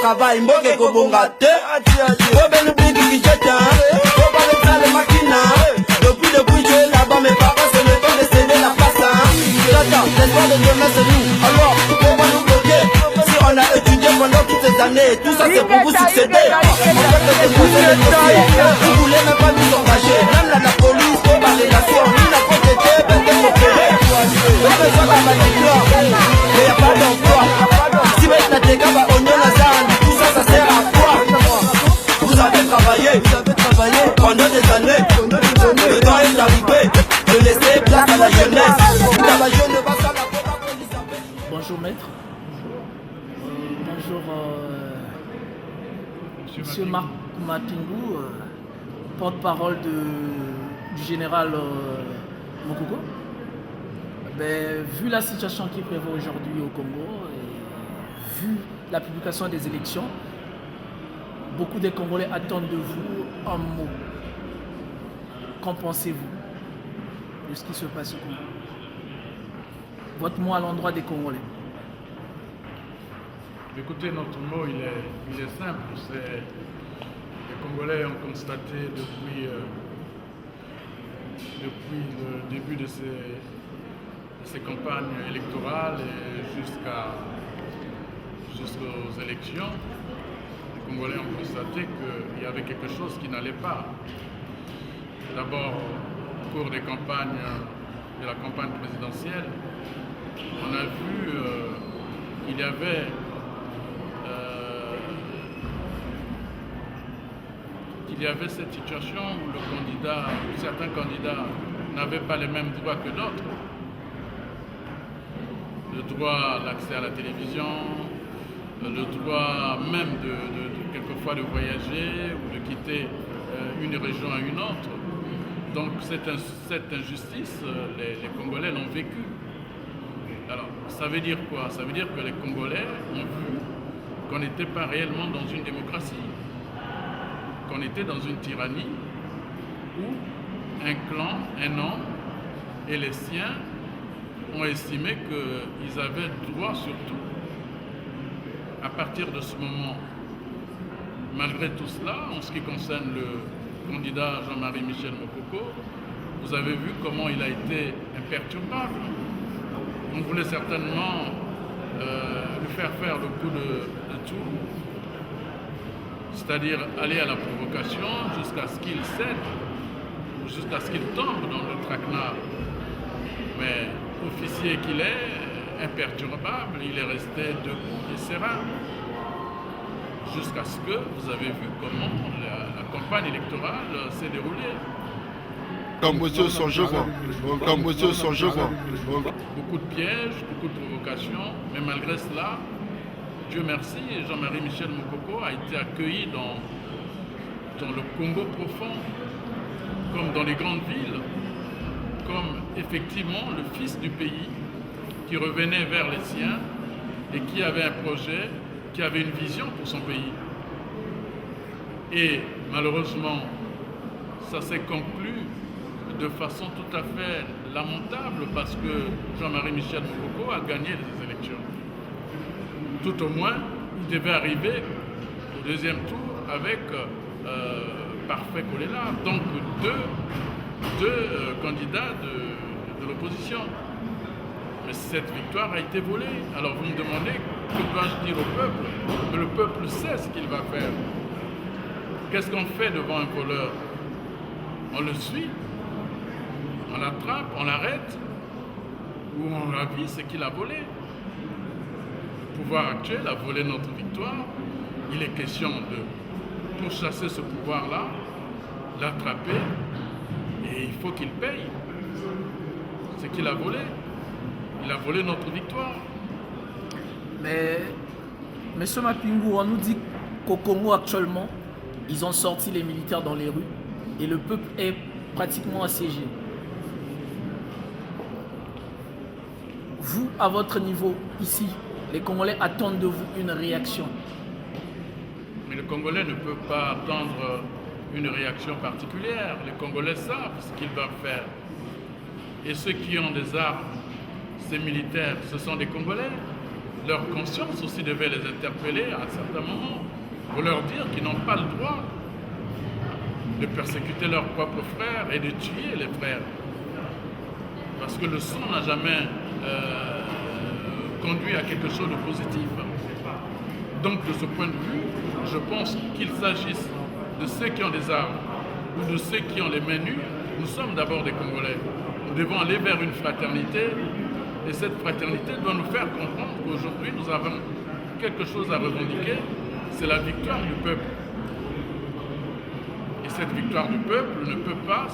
travail, mboke kobongate. Obel bigi qui jette, faut pas le faire les machines. Depuis tu es là-bas, mes parents c'est le temps de céder la place. Tata, l'espoir de demain c'est nous. Alors, faut pas nous bloquer. Si on a étudié pendant toutes ces années, tout ça c'est pour vous succéder. On fait que déposer les dossiers. Vous voulez même pas nous engager. Même la police, faut pas relation. Ni la protéger, ben t'es opéré. On fait ça comme un éclat, mais y'a pas d'emploi. Si mettre la dégâts, bah on y en a zan. Tout ça, ça sert à quoi? Vous avez travaillé pendant des années. Le temps est arrivé de laisser place à la jeunesse. La jeune va s'en la. Bonjour maître. Bonjour Monsieur Marc Matingou, porte-parole du général Mokoko. Ben, vu la situation qui prévaut aujourd'hui au Congo et vu la publication des élections, beaucoup de Congolais attendent de vous un mot. Qu'en pensez-vous de ce qui se passe au Congo? Votre mot à l'endroit des Congolais. Écoutez, notre mot, il est simple. Les Congolais ont constaté depuis le début de ces campagnes électorales et jusqu'aux élections, les Congolais ont constaté qu'il y avait quelque chose qui n'allait pas. D'abord, au cours de la campagne présidentielle, on a vu qu'il y avait cette situation où certains candidats n'avaient pas les mêmes droits que d'autres. Le droit à l'accès à la télévision, le droit même quelquefois de voyager ou de quitter une région à une autre. Donc cette injustice, les Congolais l'ont vécue. Alors, ça veut dire quoi? Ça veut dire que les Congolais ont vu qu'on n'était pas réellement dans une démocratie, qu'on était dans une tyrannie où un clan, un homme et les siens ont estimé qu'ils avaient droit sur tout. À partir de ce moment, malgré tout cela, en ce qui concerne le candidat Jean-Marie Michel Mokoko, vous avez vu comment il a été imperturbable. On voulait certainement lui faire le coup de tout, c'est-à-dire aller à la provocation jusqu'à ce qu'il cède, jusqu'à ce qu'il tombe dans le traquenard. Mais officier qu'il est, imperturbable, il est resté debout et serein, jusqu'à ce que vous avez vu comment la campagne électorale s'est déroulée. Beaucoup de pièges, beaucoup de provocations, mais malgré cela, Dieu merci, Jean-Marie Michel Mokoko a été accueilli dans le Congo profond, comme dans les grandes villes, comme effectivement le fils du pays qui revenait vers les siens et qui avait un projet, qui avait une vision pour son pays. Et malheureusement, ça s'est conclu de façon tout à fait lamentable parce que Jean-Marie Michel Mokoko a gagné les élections. Tout au moins, il devait arriver au deuxième tour avec Parfait Kolela, donc deux candidats de l'opposition. Mais cette victoire a été volée. Alors vous me demandez, que dois-je dire au peuple? Que le peuple sait ce qu'il va faire. Qu'est-ce qu'on fait devant un voleur? On le suit, on l'attrape, on l'arrête, ou on ravit ce qu'il a volé. Le pouvoir actuel a volé notre victoire. Il est question de pourchasser ce pouvoir-là, l'attraper, et il faut qu'il paye ce qu'il a volé. Il a volé notre victoire. Mais, M. Mapingou, on nous dit qu'au Congo actuellement, ils ont sorti les militaires dans les rues et le peuple est pratiquement assiégé. Vous, à votre niveau, ici, les Congolais attendent de vous une réaction. Mais le Congolais ne peut pas attendre une réaction particulière. Les Congolais savent ce qu'ils doivent faire. Et ceux qui ont des armes, ces militaires, ce sont des Congolais. leur conscience aussi devait les interpeller à un certain moment pour leur dire qu'ils n'ont pas le droit de persécuter leurs propres frères et de tuer les frères. Parce que le sang n'a jamais conduit à quelque chose de positif. Donc de ce point de vue, je pense qu'il s'agisse de ceux qui ont des armes ou de ceux qui ont les mains nues, nous sommes d'abord des Congolais. Nous devons aller vers une fraternité et cette fraternité doit nous faire comprendre qu'aujourd'hui nous avons quelque chose à revendiquer, c'est la victoire du peuple. Et cette victoire du peuple ne peut pas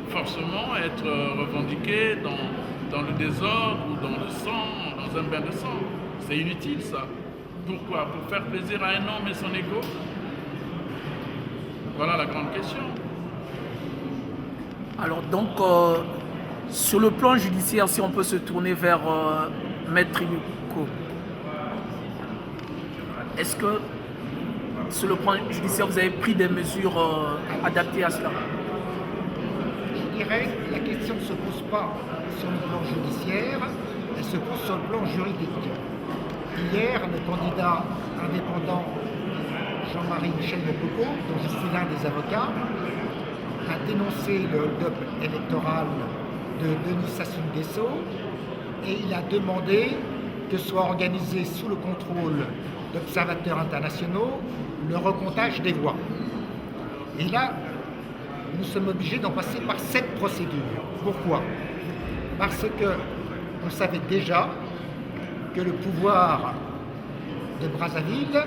forcément être revendiquée dans le désordre ou dans le sang, dans un bain de sang. C'est inutile ça. Pourquoi? Pour faire plaisir à un homme et son ego? Voilà la grande question. Alors donc, sur le plan judiciaire, si on peut se tourner vers Maître Inuko, est-ce que sur le plan judiciaire, vous avez pris des mesures adaptées à cela? Je dirais que la question ne se pose pas sur le plan judiciaire, elle se pose sur le plan juridique. Hier, le candidat indépendant Jean-Marie Michel Mokoko, dont je suis l'un des avocats, a dénoncé le hold-up électoral de Denis Sassou Nguesso et il a demandé que soit organisé sous le contrôle d'observateurs internationaux le recomptage des voix. Et là, nous sommes obligés d'en passer par cette procédure. Pourquoi? Parce que on savait déjà que le pouvoir de Brazzaville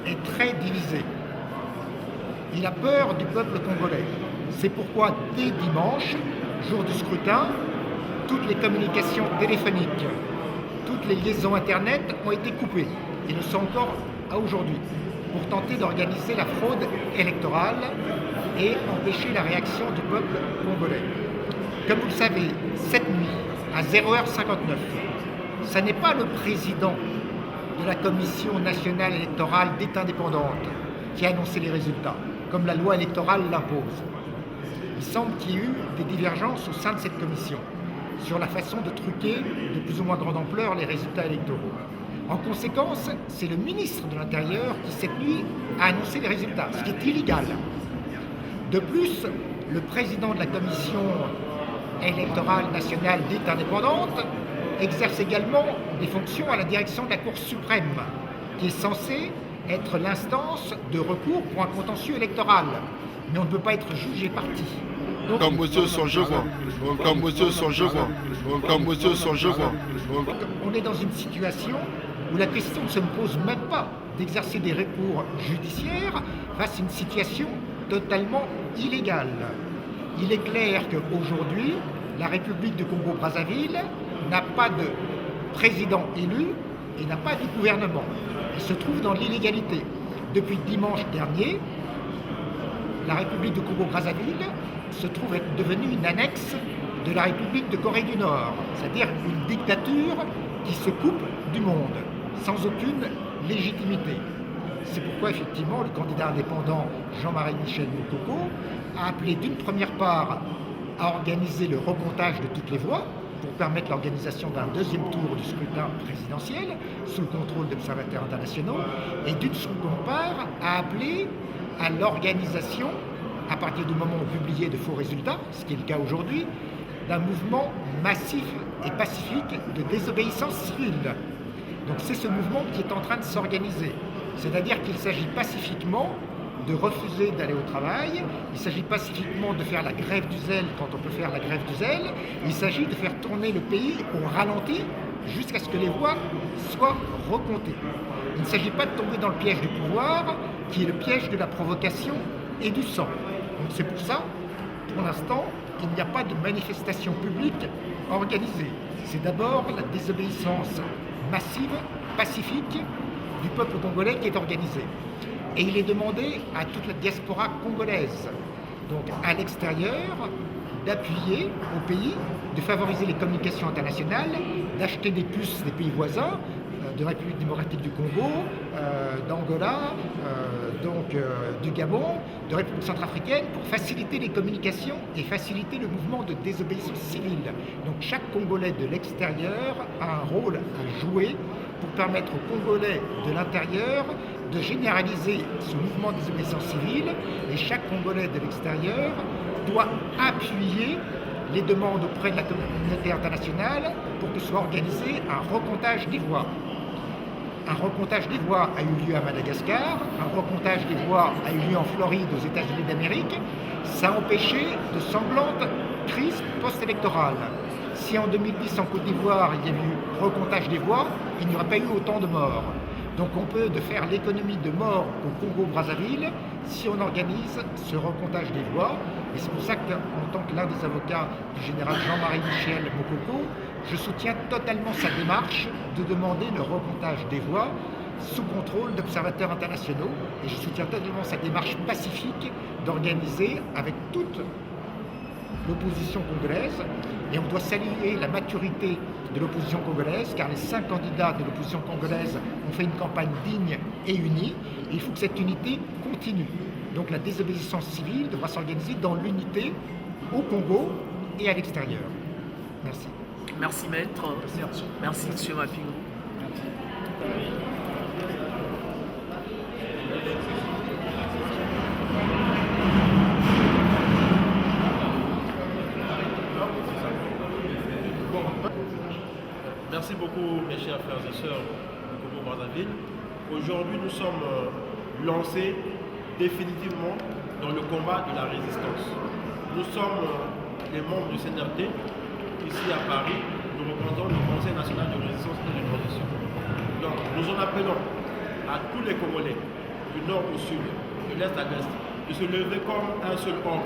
est très divisé. Il a peur du peuple congolais. C'est pourquoi dès dimanche, jour du scrutin, toutes les communications téléphoniques, toutes les liaisons Internet ont été coupées, et le sont encore à aujourd'hui, pour tenter d'organiser la fraude électorale et empêcher la réaction du peuple congolais. Comme vous le savez, cette nuit, à 0h59, ce n'est pas le président de la Commission nationale électorale dite indépendante qui a annoncé les résultats, comme la loi électorale l'impose. Il semble qu'il y ait eu des divergences au sein de cette commission sur la façon de truquer de plus ou moins grande ampleur les résultats électoraux. En conséquence, c'est le ministre de l'Intérieur qui, cette nuit, a annoncé les résultats, ce qui est illégal. De plus, le président de la Commission électorale nationale dite indépendante exerce également des fonctions à la direction de la Cour suprême, qui est censée être l'instance de recours pour un contentieux électoral. Mais on ne peut pas être jugé parti. Donc, on est dans une situation où la question ne se pose même pas d'exercer des recours judiciaires face à une situation totalement illégale. Il est clair qu'aujourd'hui, la République du Congo-Brazzaville n'a pas de président élu et n'a pas de gouvernement. Elle se trouve dans l'illégalité. Depuis dimanche dernier, la République du Congo-Brazzaville se trouve être devenue une annexe de la République de Corée du Nord, c'est-à-dire une dictature qui se coupe du monde, sans aucune légitimité. C'est pourquoi, effectivement, le candidat indépendant Jean-Marie Michel Mokoko a appelé d'une première part à organiser le recomptage de toutes les voix pour permettre l'organisation d'un deuxième tour du scrutin présidentiel sous le contrôle d'observateurs internationaux, et d'une seconde part a appelé à l'organisation, à partir du moment où on publiait de faux résultats, ce qui est le cas aujourd'hui, d'un mouvement massif et pacifique de désobéissance civile. Donc c'est ce mouvement qui est en train de s'organiser. C'est-à-dire qu'il s'agit pacifiquement de refuser d'aller au travail, il s'agit pacifiquement de faire la grève du zèle quand on peut faire la grève du zèle, il s'agit de faire tourner le pays au ralenti jusqu'à ce que les voix soient recomptées. Il ne s'agit pas de tomber dans le piège du pouvoir, qui est le piège de la provocation et du sang. Donc c'est pour ça, pour l'instant, qu'il n'y a pas de manifestation publique organisée. C'est d'abord la désobéissance massive, pacifique, du peuple congolais qui est organisée. Et il est demandé à toute la diaspora congolaise, donc à l'extérieur, d'appuyer au pays, de favoriser les communications internationales, d'acheter des puces des pays voisins de République démocratique du Congo, d'Angola, du Gabon, de République centrafricaine pour faciliter les communications et faciliter le mouvement de désobéissance civile. Donc chaque Congolais de l'extérieur a un rôle à jouer pour permettre aux Congolais de l'intérieur de généraliser ce mouvement de désobéissance civile, et chaque Congolais de l'extérieur doit appuyer les demandes auprès de la communauté internationale pour que soit organisé un recomptage des voix. Un recomptage des voix a eu lieu à Madagascar, un recomptage des voix a eu lieu en Floride, aux États-Unis d'Amérique. Ça a empêché de sanglantes crises post-électorales. Si en 2010 en Côte d'Ivoire il y a eu recomptage des voix, il n'y aurait pas eu autant de morts. Donc on peut faire l'économie de morts au Congo-Brazzaville si on organise ce recomptage des voix. Et c'est pour ça qu'en tant que l'un des avocats du général Jean-Marie Michel Mokoko, je soutiens totalement sa démarche de demander le recomptage des voix sous contrôle d'observateurs internationaux. Et je soutiens totalement sa démarche pacifique d'organiser avec toute l'opposition congolaise. Et on doit saluer la maturité de l'opposition congolaise, car les 5 candidats de l'opposition congolaise ont fait une campagne digne et unie. Et il faut que cette unité continue. Donc la désobéissance civile devra s'organiser dans l'unité au Congo et à l'extérieur. Merci. Merci maître. Merci monsieur Mapingu. Merci beaucoup mes chers frères et sœurs du Congo-Brazzaville. Aujourd'hui nous sommes lancés définitivement dans le combat de la résistance. Nous sommes les membres du CNRD, ici à Paris, nous représentons le Conseil national de résistance et de transition. Donc nous en appelons à tous les Congolais, du nord au sud, de l'est à l'est, de se lever comme un seul homme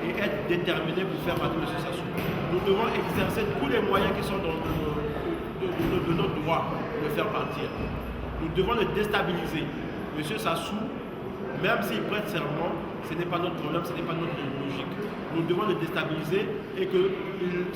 et être déterminés pour faire partie de ce Sassou. Nous devons exercer tous les moyens qui sont dans de notre droit de le faire partir. Nous devons le déstabiliser. Monsieur Sassou, même s'il prête serment, ce n'est pas notre problème, ce n'est pas notre logique. Nous devons le déstabiliser et que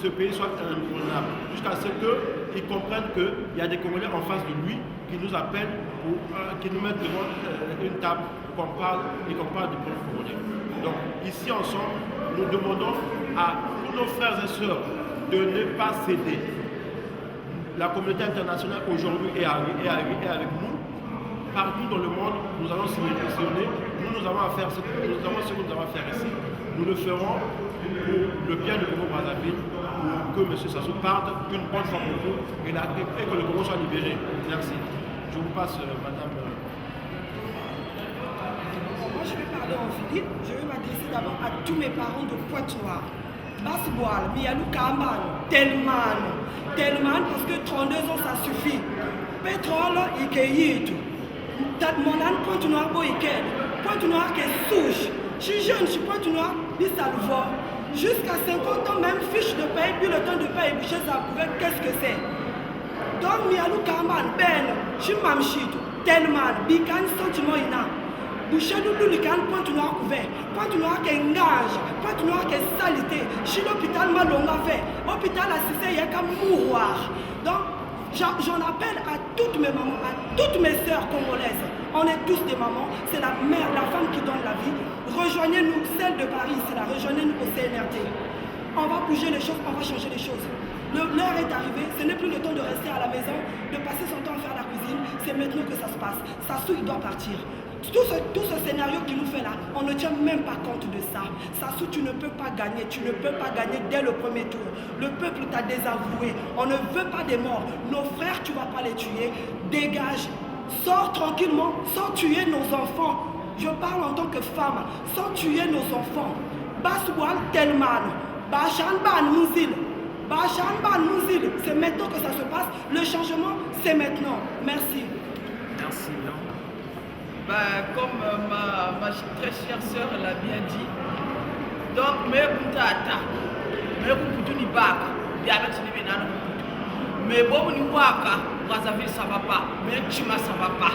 ce pays soit ingouvernable, jusqu'à ce qu'ils comprennent qu'il y a des Congolais en face de lui qui nous appellent, qui nous mettent devant une table pour qu'on parle et qu'on parle du peuple congolais. Donc ici ensemble, nous demandons à tous nos frères et sœurs de ne pas céder. La communauté internationale aujourd'hui est avec nous. Partout dans le monde, nous allons se positionner. Nous avons à faire ce que nous avons à faire ici. Nous le ferons pour le bien du Congo-Brazzaville, pour que M. Sassou parte une bonne fois pour vous et que le Congo soit libéré. Merci. Je vous passe, madame. Moi, je vais parler en Philippe. Je vais m'adresser d'abord à tous mes parents de Pointe-Noire. Basboal, Miyalou Kamban, Telman, parce que 32 ans, ça suffit. Pétrole, Ikeyit. Monan, Pointe-Noire, Boïken. Pointe-Noire qui est souche. Je suis jeune, je suis Pointe-Noire, Bissalvo. Jusqu'à 50 ans, même fiche de paye, puis le temps de paye, boucher, ça pouvait, qu'est-ce que c'est? Donc, Miyalou Kamban, Ben, je suis Mamchit, Telman, Bikan, Sentiment Ina. Boucher Doudou Likan, Pointe-Noire couvert. Pointe-Noire qui est engage, Pointe-Noire qui est salité. Chez l'hôpital Malonga fait. Hôpital assisté, il y a qu'à mourir. Donc, j'en appelle à toutes mes mamans, à toutes mes sœurs congolaises. On est tous des mamans, c'est la mère, la femme qui donne la vie. Rejoignez-nous, celle de Paris, c'est la rejoignez-nous au CNRD. On va bouger les choses, on va changer les choses. L'heure est arrivée, ce n'est plus le temps de rester à la maison, de passer son temps à faire la cuisine, c'est maintenant que ça se passe. Sassou, il doit partir. Tout ce scénario qu'il nous fait là, on ne tient même pas compte de ça. Sassou, tu ne peux pas gagner, tu ne peux pas gagner dès le premier tour. Le peuple t'a désavoué, on ne veut pas des morts. Nos frères, tu ne vas pas les tuer. Dégage, sors tranquillement, sans tuer nos enfants. Je parle en tant que femme, sans tuer nos enfants. Baswal Telman, Bachanban Mouzil, c'est maintenant que ça se passe. Le changement, c'est maintenant. Merci. Merci. Comme ma très chère sœur l'a bien dit, donc mais bon ni waka Brazzaville ça va pas, mais Chima ça va pas,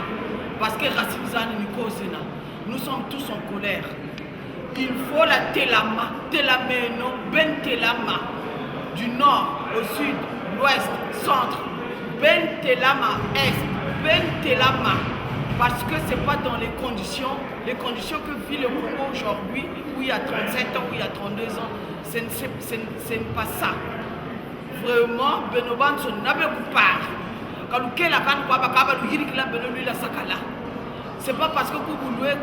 parce que Racine Zane Nikozina, nous sommes tous en colère. Il faut la Telama, Ben Telama, du nord au sud, l'ouest, centre, Bentelama Est, Bentelama, parce que ce n'est pas dans les conditions que vit le Congo aujourd'hui, où il y a 37 ans, où il y a 32 ans. Ce n'est pas ça. Vraiment, Benoban, son n'a pas part. Quand nous avons la sakala. C'est pas parce que vous louez,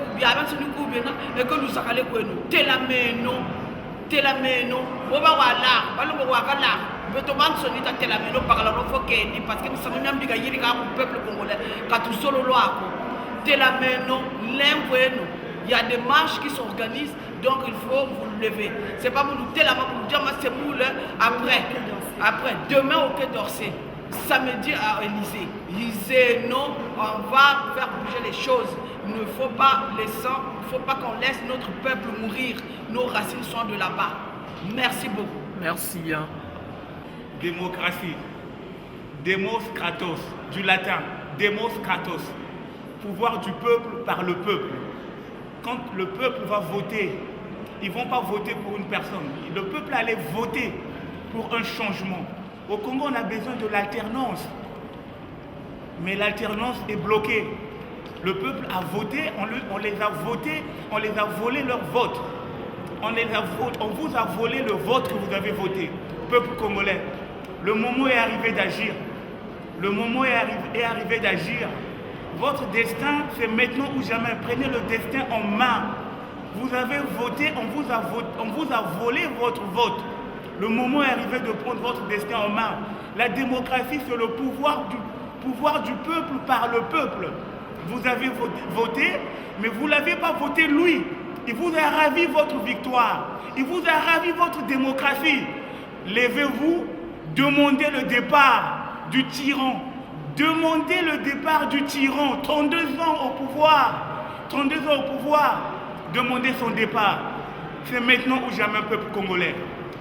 et que nous sakalez pour nous. Telameno, Betoban sonita Telameno par la Rofoke, parce que nous sommes même dit qu'il y a un peuple congolais, quand tout solo loaco. Telameno, l'impoeno. Il y a des marches qui s'organisent, donc il faut vous lever. C'est pas pour nous Telameno, pour nous dire, c'est pour après, demain au Quai d'Orsay. Samedi à Élysée. Élysée, non, on va faire bouger les choses. Il ne faut pas qu'on laisse notre peuple mourir. Nos racines sont de là-bas. Merci beaucoup. Merci bien. Démocratie. Demos kratos, du latin. Demos kratos. Pouvoir du peuple par le peuple. Quand le peuple va voter, ils ne vont pas voter pour une personne. Le peuple allait voter pour un changement. Au Congo, on a besoin de l'alternance. Mais l'alternance est bloquée. Le peuple a voté, on les a votés, on les a volé leur vote. On vous a volé le vote que vous avez voté. Peuple congolais, le moment est arrivé d'agir. Le moment est arrivé d'agir. Votre destin, c'est maintenant ou jamais. Prenez le destin en main. Vous avez voté, on vous a volé votre vote. Le moment est arrivé de prendre votre destin en main. La démocratie, c'est le pouvoir du peuple par le peuple. Vous avez voté, mais vous ne l'avez pas voté lui. Il vous a ravi votre victoire. Il vous a ravi votre démocratie. Levez-vous, demandez le départ du tyran. Demandez le départ du tyran. 32 ans au pouvoir. 32 ans au pouvoir. Demandez son départ. C'est maintenant ou jamais, peuple congolais.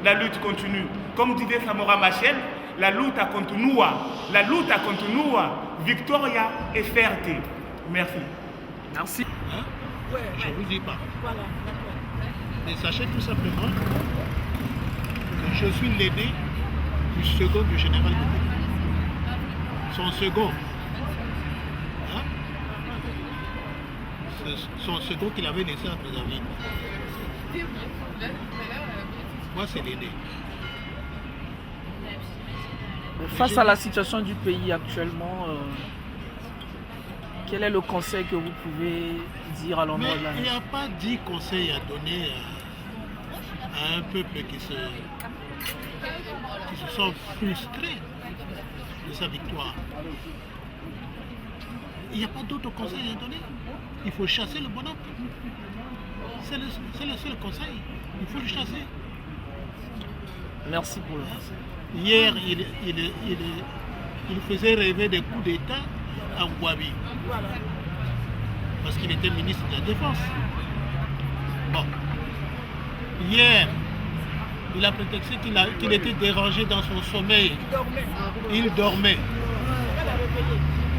La lutte continue. Comme disait Samora Machel, la lutte continua. La lutte continua. Victoria et fierté. Merci. Merci. Hein? Ouais. Je vous dis pas. Voilà. Mais sachez tout simplement que je suis l'aîné du second du général de Gaulle. Son second. Hein? Son second qu'il avait laissé à Brazzaville. Moi, c'est l'aîné. Face à la situation du pays actuellement, quel est le conseil que vous pouvez dire à l'endroit de la nation? Il n'y a pas 10 conseils à donner à un peuple qui se sent frustré de sa victoire. Il n'y a pas d'autres conseils à donner. Il faut chasser le bonhomme. C'est le seul conseil. Il faut le chasser. Merci pour le conseil. Hier, il faisait rêver des coups d'État à Ouabi. Voilà. Parce qu'il était ministre de la Défense. Bon. Hier, il a prétexté qu'il était dérangé dans son sommeil. Il dormait.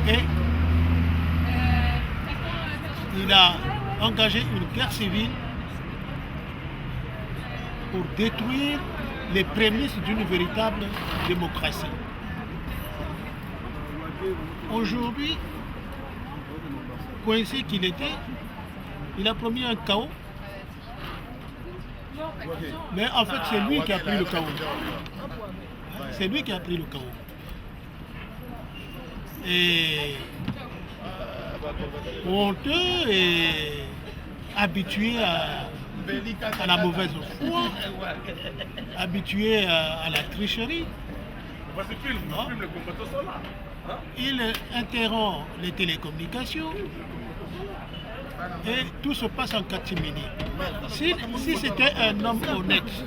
Et il a engagé une guerre civile pour détruire les prémices d'une véritable démocratie. Aujourd'hui, coincé qu'il était, il a promis un chaos. Mais en fait, c'est lui qui a pris le chaos. C'est lui qui a pris le chaos. Et honteux et habitué à la mauvaise foi, habitué à la tricherie. Il interrompt les télécommunications et tout se passe en catimini. Si c'était un homme honnête,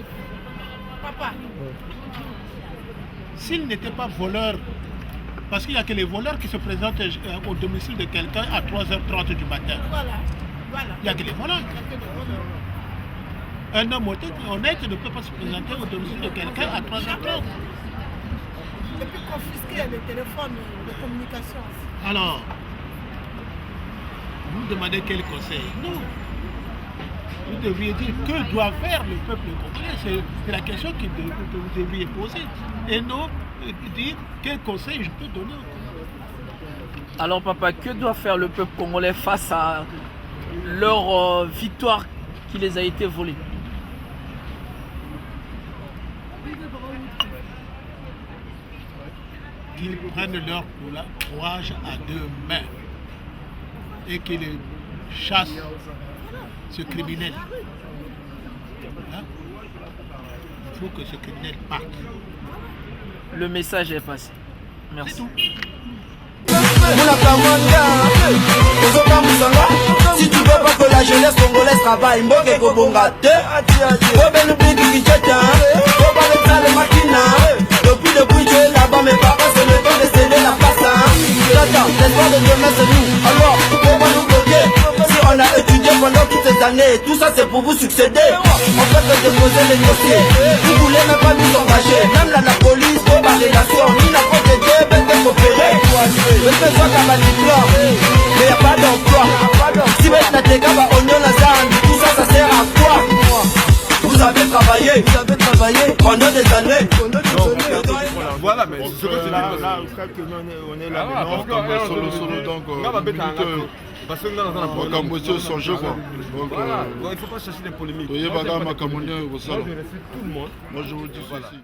s'il n'était pas voleur, parce qu'il n'y a que les voleurs qui se présentent au domicile de quelqu'un à 3h30 du matin. Il n'y a que les voleurs. Un homme honnête ne peut pas se présenter au domicile de quelqu'un à 3h30. Et puis confisquer les téléphones de communication. Alors, vous demandez quel conseil? Non. Vous devriez dire que doit faire le peuple congolais. C'est la question que vous devriez poser. Et non, dire quel conseil je peux donner. Alors papa, que doit faire le peuple congolais face à leur victoire qui les a été volée? Qu'ils prennent leur courage à deux mains et qu'ils chassent ce criminel. Hein? Il faut que ce criminel parte. Le message est passé. Merci. C'est tout. Si tu veux pas que la jeunesse congolaise travaille, Mboke Kobongate, Obel Bigi Kicheta, Obel Sale Makina, depuis tu es là-bas, mes parents se le temps de céder la place. J'attends, l'espoir de demain c'est nous. Alors, pourquoi nous bloquer? Si on a étudié pendant toutes ces années, tout ça c'est pour vous succéder. On peut te déposer les dossiers, vous voulez même pas nous engager. Même là la police, pour la relation, ni la protéger, ben de coopérer. Mais ce soit comme un diplôme, mais y'a pas d'emploi. Si mettre la dégâts, oignon la zane, tout ça, ça sert à quoi? Vous avez travaillé pendant des années. Voilà, mais ce que tu dis, là, on est là maintenant, comme solo, donc, parce que dans son jeu, quoi. Donc, il ne faut pas chercher des polémiques. Moi, je respecte tout le monde. Moi, je vous dis ceci.